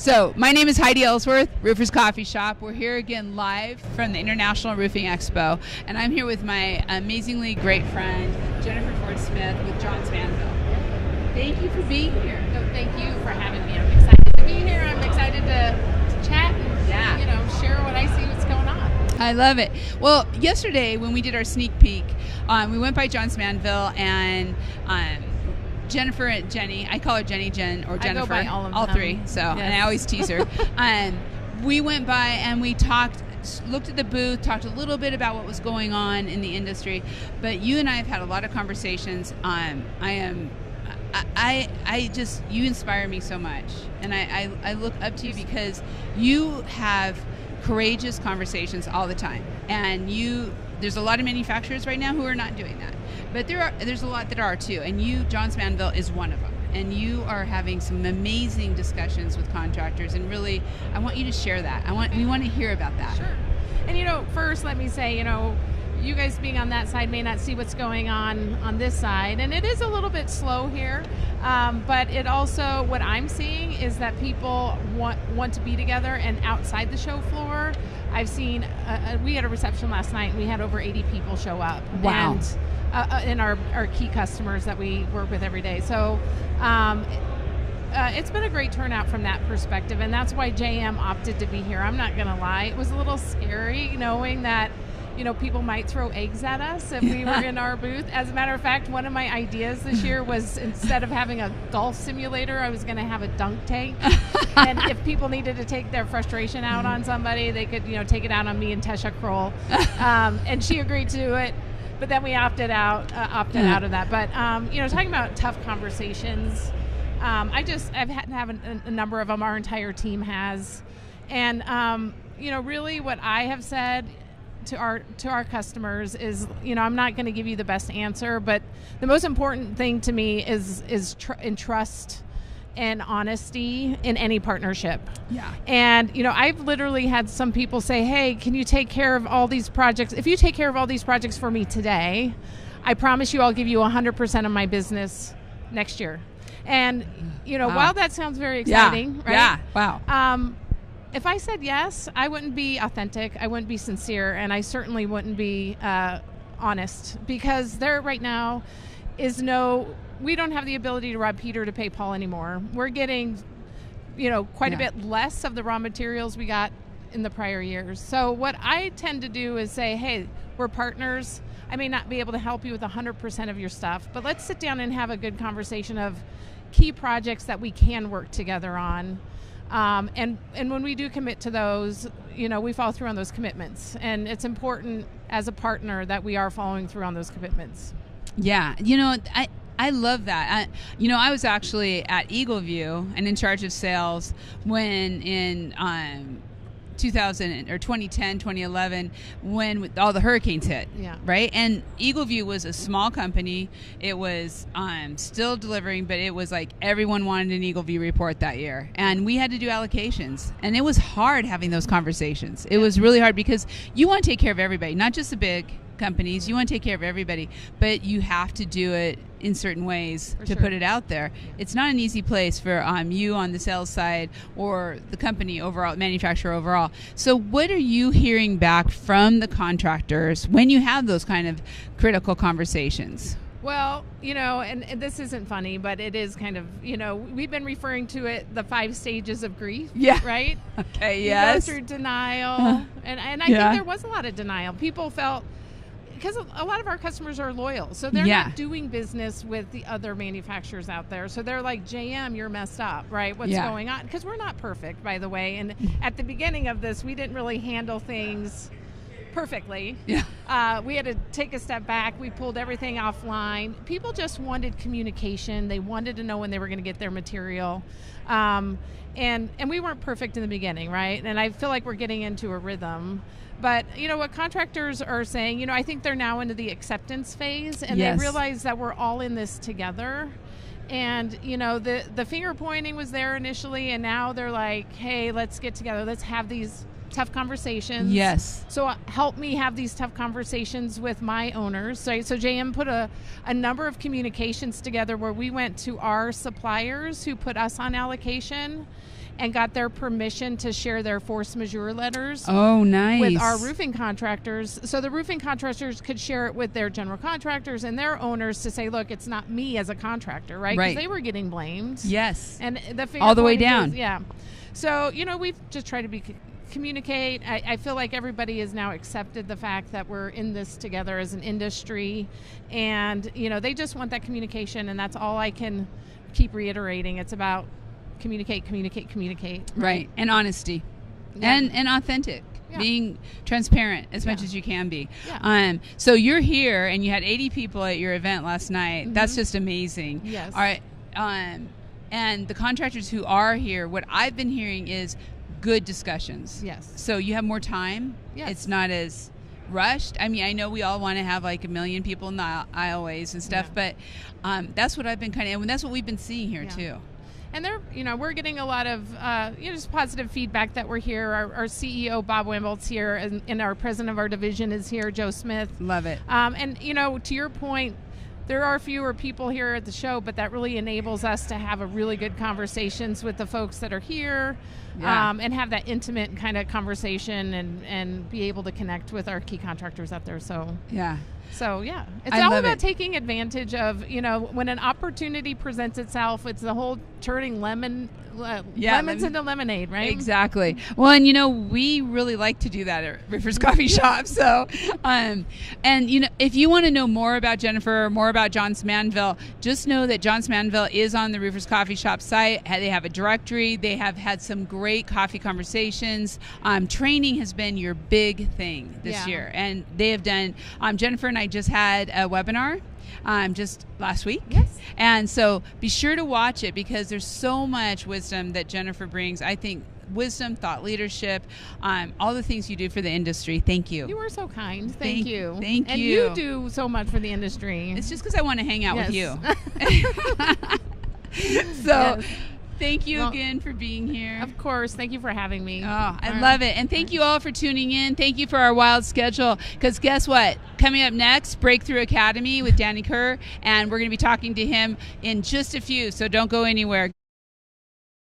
So my name is Heidi Ellsworth, Roofers Coffee Shop. We're here again live from the International Roofing Expo, and I'm here with my amazingly great friend, Jennifer Ford Smith with Johns Manville. Thank you for being here. No, thank you for having me. I'm excited to be here. I'm excited to chat and share what I see, what's going on. I love it. Well, yesterday when we did our sneak peek, we went by Johns Manville, and Jennifer and Jenny, I call her Jenny, Jen, or Jennifer. I go by all of all them. Three. So, yes. And I always tease her. We went by and we looked at the booth, talked a little bit about what was going on in the industry. But you and I have had a lot of conversations. You inspire me so much, and I look up to you because you have courageous conversations all the time, and there's a lot of manufacturers right now who are not doing that, but there's a lot that are too, and Johns Manville is one of them, and you are having some amazing discussions with contractors, and really I want you to share that. We want to hear about that. Sure. And first let me say, you guys being on that side may not see what's going on this side, and it is a little bit slow here, but it also, what I'm seeing is that people want to be together, and outside the show floor, I've seen, we had a reception last night, and we had over 80 people show up. Wow. And in our key customers that we work with every day. So it's been a great turnout from that perspective, and that's why JM opted to be here. I'm not going to lie. It was a little scary knowing that people might throw eggs at us if we were in our booth. As a matter of fact, one of my ideas this year was, instead of having a golf simulator, I was going to have a dunk tank. And if people needed to take their frustration out on somebody, they could, take it out on me and Tesha Kroll. And she agreed to it, but then we opted out of that. But, talking about tough conversations, I've had to have a number of them. Our entire team has. And, really what I have said to our customers is, I'm not going to give you the best answer, but the most important thing to me is trust and honesty in any partnership. Yeah. And I've literally had some people say, "Hey, can you take care of all these projects? If you take care of all these projects for me today, I promise you I'll give you 100% of my business next year." And wow. While that sounds very exciting, right? Yeah. Wow. If I said yes, I wouldn't be authentic, I wouldn't be sincere, and I certainly wouldn't be honest, because there right now is we don't have the ability to rob Peter to pay Paul anymore. We're getting, quite a bit less of the raw materials we got in the prior years. So what I tend to do is say, hey, we're partners. I may not be able to help you with 100% of your stuff, but let's sit down and have a good conversation of key projects that we can work together on. And when we do commit to those, we follow through on those commitments. And it's important as a partner that we are following through on those commitments. Yeah. I love that. I was actually at Eagleview and in charge of sales when in 2000 or 2010, 2011, when all the hurricanes hit. Yeah. Right. And Eagleview was a small company. It was still delivering, but it was like everyone wanted an Eagleview report that year, and we had to do allocations, and it was hard having those conversations. It was really hard because you want to take care of everybody, not just the big companies. You want to take care of everybody, but you have to do it in certain ways to put it out there. It's not an easy place for you on the sales side or the company overall, manufacturer overall. So what are you hearing back from the contractors when you have those kind of critical conversations? Well, and this isn't funny, but it is kind of, we've been referring to it, the 5 stages of grief. Yeah. Right? Okay, You yes. go through denial. And I think there was a lot of denial. People felt, because a lot of our customers are loyal, so they're not doing business with the other manufacturers out there. So they're like, JM, you're messed up, right? What's going on? Because we're not perfect, by the way. And at the beginning of this, we didn't really handle things perfectly. Yeah. We had to take a step back. We pulled everything offline. People just wanted communication. They wanted to know when they were going to get their material. And we weren't perfect in the beginning, right? And I feel like we're getting into a rhythm. But, what contractors are saying, I think they're now into the acceptance phase, and they realize that we're all in this together. And, the finger pointing was there initially, and now they're like, hey, let's get together. Let's have these tough conversations. Yes. So help me have these tough conversations with my owners. So JM put a number of communications together where we went to our suppliers who put us on allocation, and got their permission to share their force majeure letters. Oh, nice. With our roofing contractors. So the roofing contractors could share it with their general contractors and their owners to say, look, it's not me as a contractor, right? Because they were getting blamed. Yes. And all the way down. Yeah. So, we've just tried to communicate. I feel like everybody has now accepted the fact that we're in this together as an industry. And, they just want that communication. And that's all I can keep reiterating. It's about communicate. Right. And honesty. Yeah. And authentic. Yeah. Being transparent as much as you can be. Yeah. So you're here and you had 80 people at your event last night. Mm-hmm. That's just amazing. Yes. All right. And the contractors who are here, what I've been hearing is good discussions. Yes. So you have more time. Yes. It's not as rushed. I mean, I know we all want to have like 1 million people in the aisleways and stuff, but that's what I've been and that's what we've been seeing here too. And we're getting a lot of, just positive feedback that we're here. Our CEO, Bob Wimbolt's here, and our president of our division is here, Joe Smith. Love it. And, to your point, there are fewer people here at the show, but that really enables us to have a really good conversations with the folks that are here, and have that intimate kind of conversation and be able to connect with our key contractors out there. So, it's all about taking advantage of, when an opportunity presents itself, it's the whole turning lemons into lemonade, right? Exactly. Well, and we really like to do that at Roofers Coffee Shop. So, and if you want to know more about Jennifer or more about Johns Manville, just know that Johns Manville is on the Roofers Coffee Shop site. They have a directory. They have had some great coffee conversations. Training has been your big thing this year, and they have done. Jennifer and I just had a webinar. Just last week. Yes. And so be sure to watch it because there's so much wisdom that Jennifer brings. I think wisdom, thought leadership, all the things you do for the industry. Thank you. You are so kind. Thank you. Thank and you. And you do so much for the industry. It's just because I want to hang out with you. So thank you again for being here. Of course. Thank you for having me. Oh, I love it. And thank you all for tuning in. Thank you for our wild schedule. Because guess what? Coming up next, Breakthrough Academy with Danny Kerr. And we're going to be talking to him in just a few. So don't go anywhere.